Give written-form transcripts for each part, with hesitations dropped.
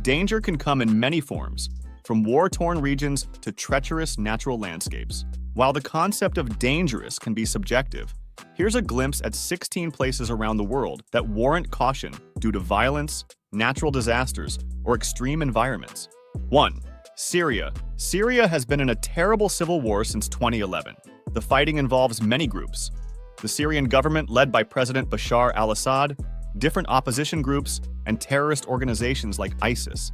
Danger can come in many forms, from war-torn regions to treacherous natural landscapes. While the concept of dangerous can be subjective, here's a glimpse at 16 places around the world that warrant caution due to violence, natural disasters, or extreme environments. 1. Syria. Syria has been in a terrible civil war since 2011. The fighting involves many groups: the Syrian government led by President Bashar al-Assad, different opposition groups, and terrorist organizations like ISIS.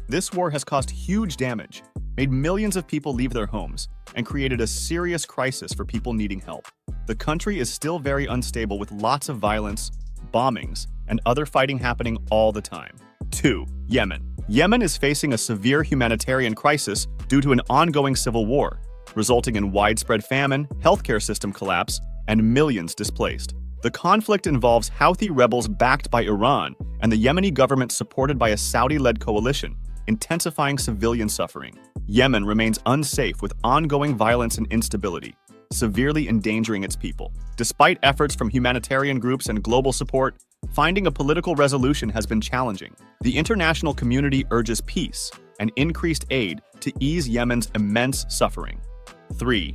This war has caused huge damage, made millions of people leave their homes, and created a serious crisis for people needing help. The country is still very unstable with lots of violence, bombings, and other fighting happening all the time. 2. Yemen. Yemen is facing a severe humanitarian crisis due to an ongoing civil war, resulting in widespread famine, healthcare system collapse, and millions displaced. The conflict involves Houthi rebels backed by Iran and the Yemeni government supported by a Saudi-led coalition, intensifying civilian suffering. Yemen remains unsafe with ongoing violence and instability, severely endangering its people. Despite efforts from humanitarian groups and global support, finding a political resolution has been challenging. The international community urges peace and increased aid to ease Yemen's immense suffering. 3.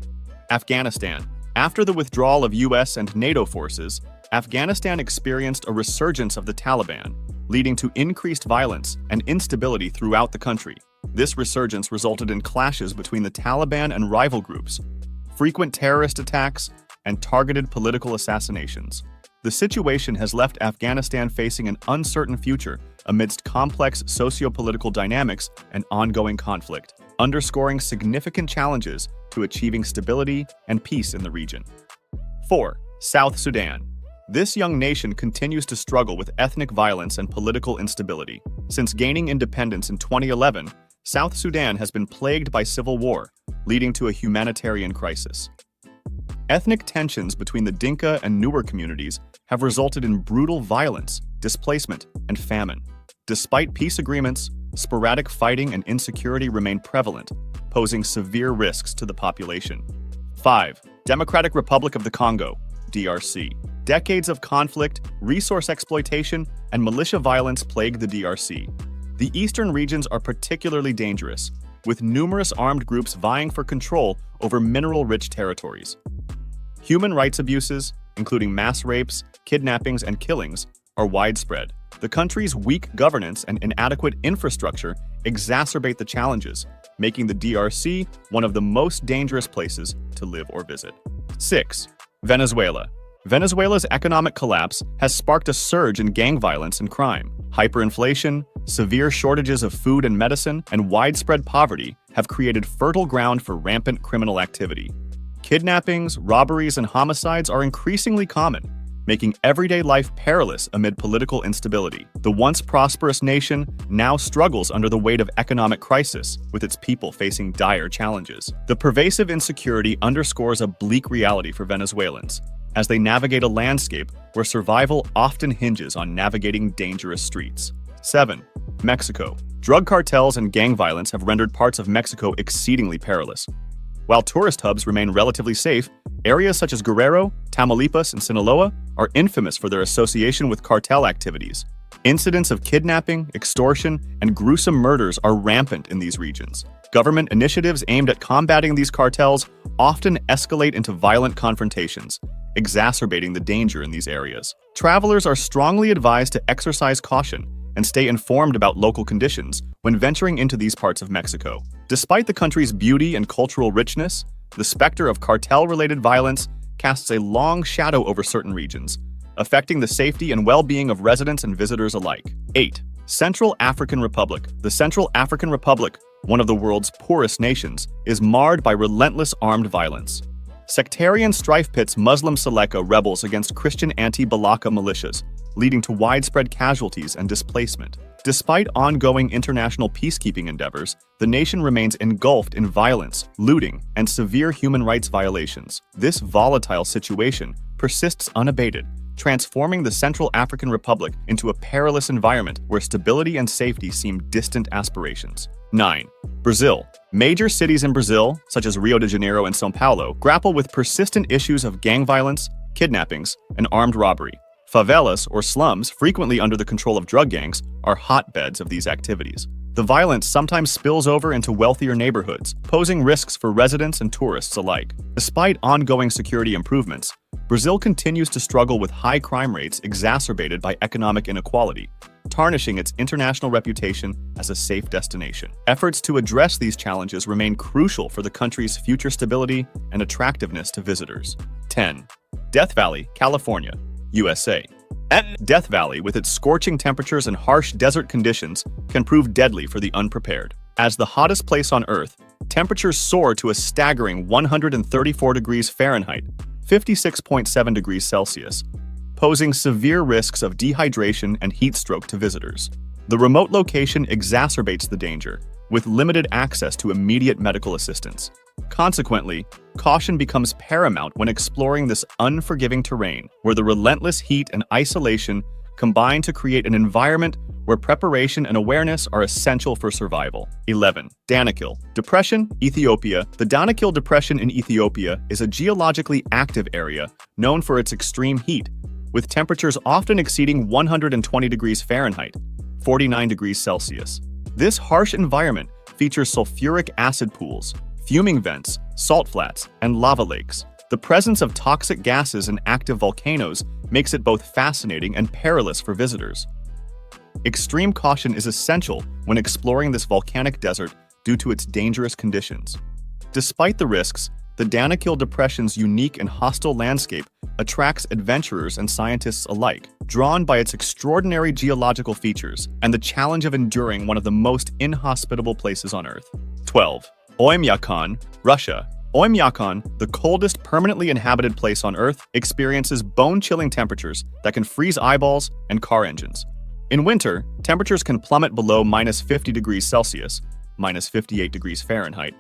Afghanistan. After the withdrawal of US and NATO forces, Afghanistan experienced a resurgence of the Taliban, leading to increased violence and instability throughout the country. This resurgence resulted in clashes between the Taliban and rival groups, frequent terrorist attacks, and targeted political assassinations. The situation has left Afghanistan facing an uncertain future amidst complex socio-political dynamics and ongoing conflict, underscoring significant challenges to achieving stability and peace in the region. 4. South Sudan. This young nation continues to struggle with ethnic violence and political instability. Since gaining independence in 2011, South Sudan has been plagued by civil war, leading to a humanitarian crisis. Ethnic tensions between the Dinka and Nuer communities have resulted in brutal violence, displacement, and famine. Despite peace agreements, sporadic fighting and insecurity remain prevalent, posing severe risks to the population. 5. Democratic Republic of the Congo, DRC. Decades of conflict, resource exploitation, and militia violence plague the DRC. The eastern regions are particularly dangerous, with numerous armed groups vying for control over mineral-rich territories. Human rights abuses, including mass rapes, kidnappings, and killings, are widespread. The country's weak governance and inadequate infrastructure exacerbate the challenges, making the DRC one of the most dangerous places to live or visit. 6. Venezuela. Venezuela's economic collapse has sparked a surge in gang violence and crime. Hyperinflation, severe shortages of food and medicine, and widespread poverty have created fertile ground for rampant criminal activity. Kidnappings, robberies, and homicides are increasingly common, making everyday life perilous amid political instability. The once prosperous nation now struggles under the weight of economic crisis, with its people facing dire challenges. The pervasive insecurity underscores a bleak reality for Venezuelans, as they navigate a landscape where survival often hinges on navigating dangerous streets. 7. Mexico. Drug cartels and gang violence have rendered parts of Mexico exceedingly perilous. While tourist hubs remain relatively safe, areas such as Guerrero, Tamaulipas, and Sinaloa are infamous for their association with cartel activities. Incidents of kidnapping, extortion, and gruesome murders are rampant in these regions. Government initiatives aimed at combating these cartels often escalate into violent confrontations, exacerbating the danger in these areas. Travelers are strongly advised to exercise caution and stay informed about local conditions when venturing into these parts of Mexico. Despite the country's beauty and cultural richness, the specter of cartel-related violence casts a long shadow over certain regions, affecting the safety and well-being of residents and visitors alike. 8. Central African Republic. The Central African Republic, one of the world's poorest nations, is marred by relentless armed violence. Sectarian strife pits Muslim Seleka rebels against Christian anti-Balaka militias, leading to widespread casualties and displacement. Despite ongoing international peacekeeping endeavors, the nation remains engulfed in violence, looting, and severe human rights violations. This volatile situation persists unabated, transforming the Central African Republic into a perilous environment where stability and safety seem distant aspirations. 9. Brazil. Major cities in Brazil, such as Rio de Janeiro and São Paulo, grapple with persistent issues of gang violence, kidnappings, and armed robbery. Favelas, or slums, frequently under the control of drug gangs, are hotbeds of these activities. The violence sometimes spills over into wealthier neighborhoods, posing risks for residents and tourists alike. Despite ongoing security improvements, Brazil continues to struggle with high crime rates exacerbated by economic inequality, tarnishing its international reputation as a safe destination. Efforts to address these challenges remain crucial for the country's future stability and attractiveness to visitors. 10. Death Valley, California, USA. Death Valley, with its scorching temperatures and harsh desert conditions, can prove deadly for the unprepared. As the hottest place on Earth, temperatures soar to a staggering 134 degrees Fahrenheit, 56.7 degrees Celsius, posing severe risks of dehydration and heat stroke to visitors. The remote location exacerbates the danger, with limited access to immediate medical assistance. Consequently, caution becomes paramount when exploring this unforgiving terrain, where the relentless heat and isolation combine to create an environment where preparation and awareness are essential for survival. 11. Danakil Depression, Ethiopia. The Danakil Depression in Ethiopia is a geologically active area known for its extreme heat, with temperatures often exceeding 120 degrees Fahrenheit, 49 degrees Celsius. This harsh environment features sulfuric acid pools, fuming vents, salt flats, and lava lakes. The presence of toxic gases and active volcanoes makes it both fascinating and perilous for visitors. Extreme caution is essential when exploring this volcanic desert due to its dangerous conditions. Despite the risks, the Danakil Depression's unique and hostile landscape attracts adventurers and scientists alike, drawn by its extraordinary geological features and the challenge of enduring one of the most inhospitable places on Earth. 12. Oymyakon, Russia. Oymyakon, the coldest permanently inhabited place on Earth, experiences bone-chilling temperatures that can freeze eyeballs and car engines. In winter, temperatures can plummet below -50 degrees Celsius, -58 degrees Fahrenheit,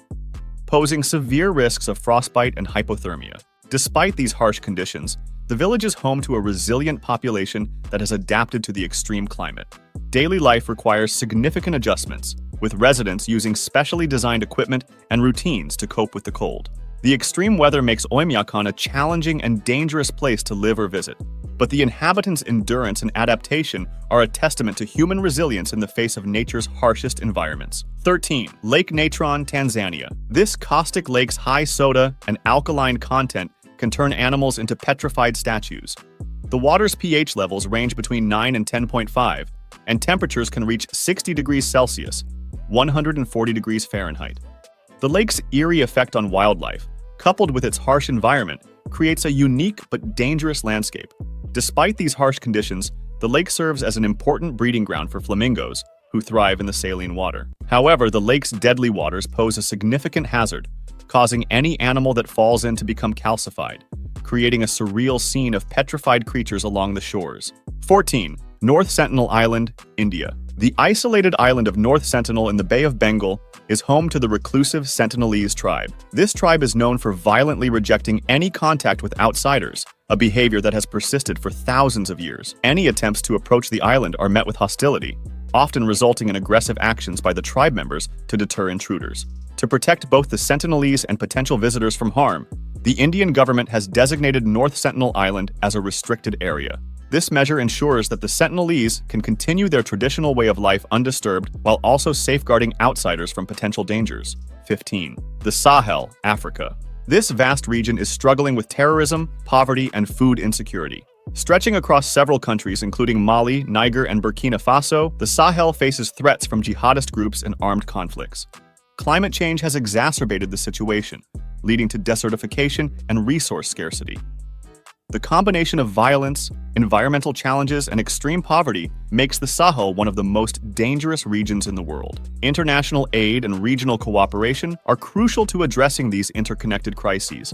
posing severe risks of frostbite and hypothermia. Despite these harsh conditions, the village is home to a resilient population that has adapted to the extreme climate. Daily life requires significant adjustments, with residents using specially designed equipment and routines to cope with the cold. The extreme weather makes Oymyakon a challenging and dangerous place to live or visit, but the inhabitants' endurance and adaptation are a testament to human resilience in the face of nature's harshest environments. 13. Lake Natron, Tanzania. This caustic lake's high soda and alkaline content can turn animals into petrified statues. The water's pH levels range between 9 and 10.5, and temperatures can reach 60 degrees Celsius, 140 degrees Fahrenheit. The lake's eerie effect on wildlife, coupled with its harsh environment, creates a unique but dangerous landscape. Despite these harsh conditions, the lake serves as an important breeding ground for flamingos, who thrive in the saline water. However, the lake's deadly waters pose a significant hazard, causing any animal that falls in to become calcified, creating a surreal scene of petrified creatures along the shores. 14. North Sentinel Island, India. The isolated island of North Sentinel in the Bay of Bengal is home to the reclusive Sentinelese tribe. This tribe is known for violently rejecting any contact with outsiders, a behavior that has persisted for thousands of years. Any attempts to approach the island are met with hostility, often resulting in aggressive actions by the tribe members to deter intruders. To protect both the Sentinelese and potential visitors from harm, the Indian government has designated North Sentinel Island as a restricted area. This measure ensures that the Sentinelese can continue their traditional way of life undisturbed while also safeguarding outsiders from potential dangers. 15. The Sahel, Africa. This vast region is struggling with terrorism, poverty, and food insecurity. Stretching across several countries including Mali, Niger, and Burkina Faso, the Sahel faces threats from jihadist groups and armed conflicts. Climate change has exacerbated the situation, leading to desertification and resource scarcity. The combination of violence, environmental challenges, and extreme poverty makes the Sahel one of the most dangerous regions in the world. International aid and regional cooperation are crucial to addressing these interconnected crises,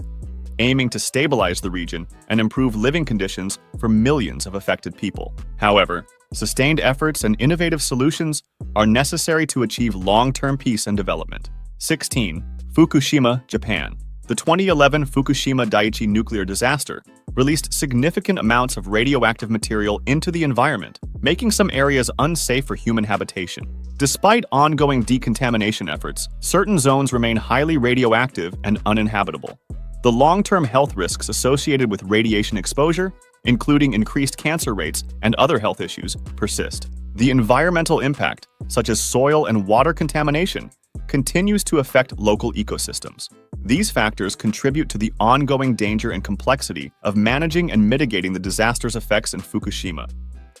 aiming to stabilize the region and improve living conditions for millions of affected people. However, sustained efforts and innovative solutions are necessary to achieve long-term peace and development. 16. Fukushima, Japan. The 2011 Fukushima Daiichi nuclear disaster released significant amounts of radioactive material into the environment, making some areas unsafe for human habitation. Despite ongoing decontamination efforts, certain zones remain highly radioactive and uninhabitable. The long-term health risks associated with radiation exposure including increased cancer rates and other health issues, persist. The environmental impact, such as soil and water contamination, continues to affect local ecosystems. These factors contribute to the ongoing danger and complexity of managing and mitigating the disaster's effects in Fukushima,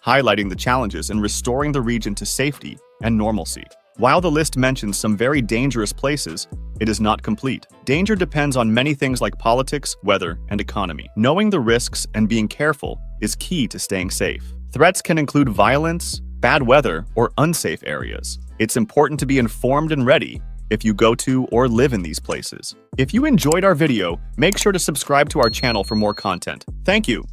highlighting the challenges in restoring the region to safety and normalcy. While the list mentions some very dangerous places, it is not complete. Danger depends on many things like politics, weather, and economy. Knowing the risks and being careful is key to staying safe. Threats can include violence, bad weather, or unsafe areas. It's important to be informed and ready if you go to or live in these places. If you enjoyed our video, make sure to subscribe to our channel for more content. Thank you.